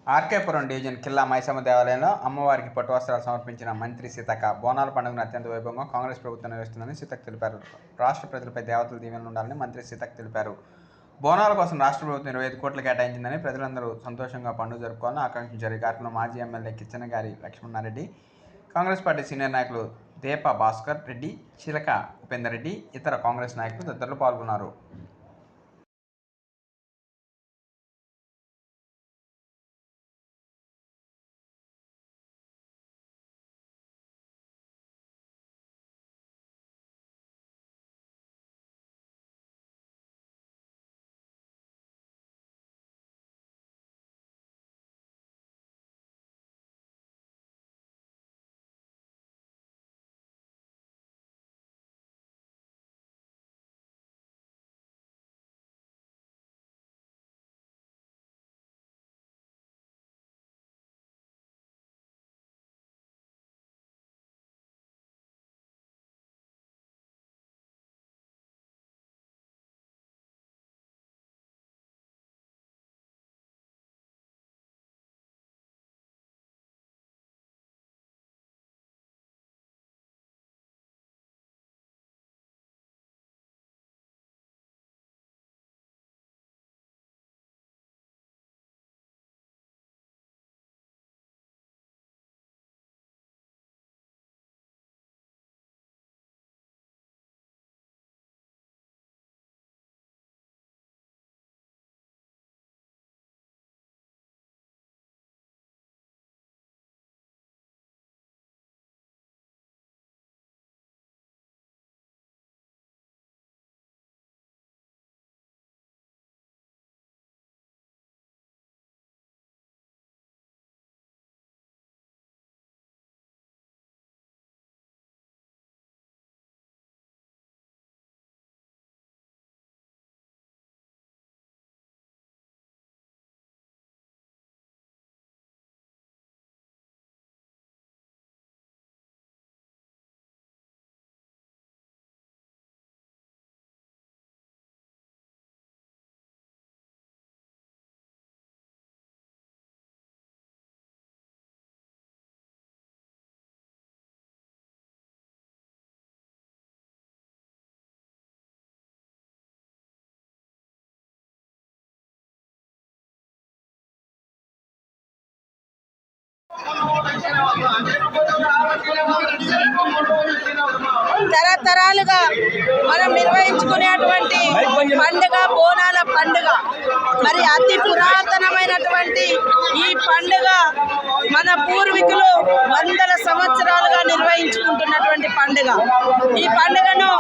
RK Puram division కిల్లా మైసమ్మ దేవాలయంలో అమ్మవారికి పట్టు వస్త్రాలు సమర్పించిన మంత్రి సీతక్క బోనాల పండుగను అత్యంత వైభవంగా కాంగ్రెస్ ప్రభుత్వం నిర్వహిస్తుందని సీతక్క తెలిపారు. రాష్ట్ర ప్రజలపై దేవతల దీవెనలు ఉండాలని మంత్రి సీతక్క తెలిపారు. బోనాల కోసం రాష్ట్ర ప్రభుత్వం 25 కోట్లు కేటాయించిందని ప్రజలందరూ సంతోషంగా పండుగ జరుపుకోవాలని ఆకాంక్షించారు. ఈ కార్యక్రమంలో మాజీ MLA కిచ్చనగారి Lakshmanareddy, Congress party senior నాయకులు దీప భాస్కర్ రెడ్డి, చిలక ఉపేందర్ రెడ్డి, ఇతర కాంగ్రెస్ నాయకులు తదితరులు పాల్గొన్నారు. తరతరాలుగా మనం నిర్వహించుకునేటువంటి పండుగ బోనాల పండుగ. మరి అతి పురాతనమైనటువంటి ఈ పండుగ మన పూర్వీకులు వందల సంవత్సరాలుగా నిర్వహించుకుంటున్నటువంటి పండుగ. ఈ పండుగను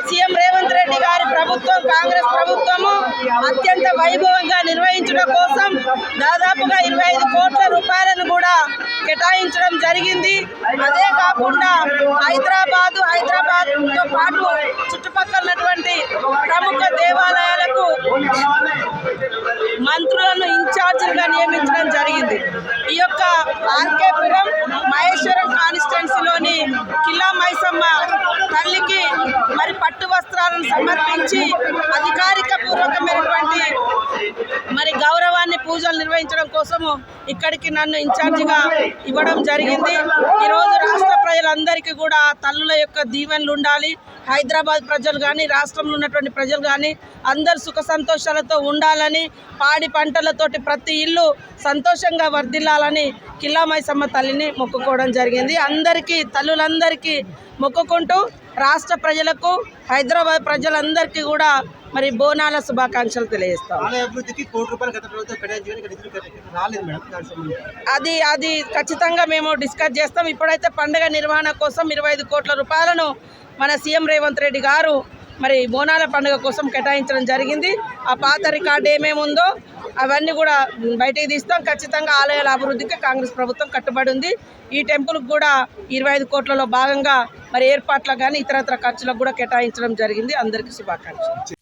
సీఎం రేవంత్ రెడ్డి గారి ప్రభుత్వం, కాంగ్రెస్ ప్రభుత్వము అత్యంత వైభవంగా నిర్వహించడం కోసం దాదాపుగా 25 కోట్ల రూపాయలను కూడా కేటాయించడం జరిగింది. అదే కాకుండా హైదరాబాద్తో పాటు చుట్టుపక్కల ఉన్నటువంటి ప్రముఖ దేవాలయాలకు మంత్రులను ఇన్ఛార్జీలుగా నియమించడం జరిగింది. ఈ యొక్క ఆర్కేపురం మహేశ్వరం కాన్స్టిట్యున్సీలోని కిల్లా మైసమ్మ తల్లికి మరి పట్టు వస్త్రాలను సమర్పించి అధికారిక పూర్వకమైనటువంటి మరి గౌరవాన్ని పూజలు నిర్వహించడం కోసము ఇక్కడికి నన్ను ఇన్ఛార్జిగా ఇవ్వడం జరిగింది. ఈరోజు రాష్ట్ర ప్రజలందరికీ కూడా తల్లుల యొక్క దీవెనలు ఉండాలి. హైదరాబాద్ ప్రజలు కానీ, రాష్ట్రంలో ఉన్నటువంటి ప్రజలు కానీ అందరూ సుఖ సంతోషాలతో ఉండాలని, పాడి పంటలతోటి ప్రతి ఇల్లు సంతోషంగా వర్ధిల్లాలని కిల్లా మైసమ్మ తల్లిని మొక్కుకోవడం జరిగింది. అందరికీ, తల్లులందరికీ మొక్కుకుంటూ రాష్ట్ర ప్రజలకు, హైదరాబాద్ ప్రజలందరికీ కూడా మరి బోనాల శుభాకాంక్షలు తెలియజేస్తాం. అది ఖచ్చితంగా మేము డిస్కస్ చేస్తాం. ఇప్పుడైతే పండుగ నిర్వహణ కోసం 25 కోట్ల రూపాయలను మన సీఎం రేవంత్ రెడ్డి గారు మరి బోనాల పండుగ కోసం కేటాయించడం జరిగింది. ఆ పాత రికార్డు ఏమేమి ఉందో అవన్నీ కూడా బయటికి తీస్తాం. ఖచ్చితంగా ఆలయాల అభివృద్ధికి కాంగ్రెస్ ప్రభుత్వం కట్టుబడి ఉంది. ఈ టెంపుల్కి కూడా 25 కోట్లలో భాగంగా మరి ఏర్పాట్లకు కానీ ఇతరత్ర ఖర్చులకు కూడా కేటాయించడం జరిగింది. అందరికీ శుభాకాంక్షలు.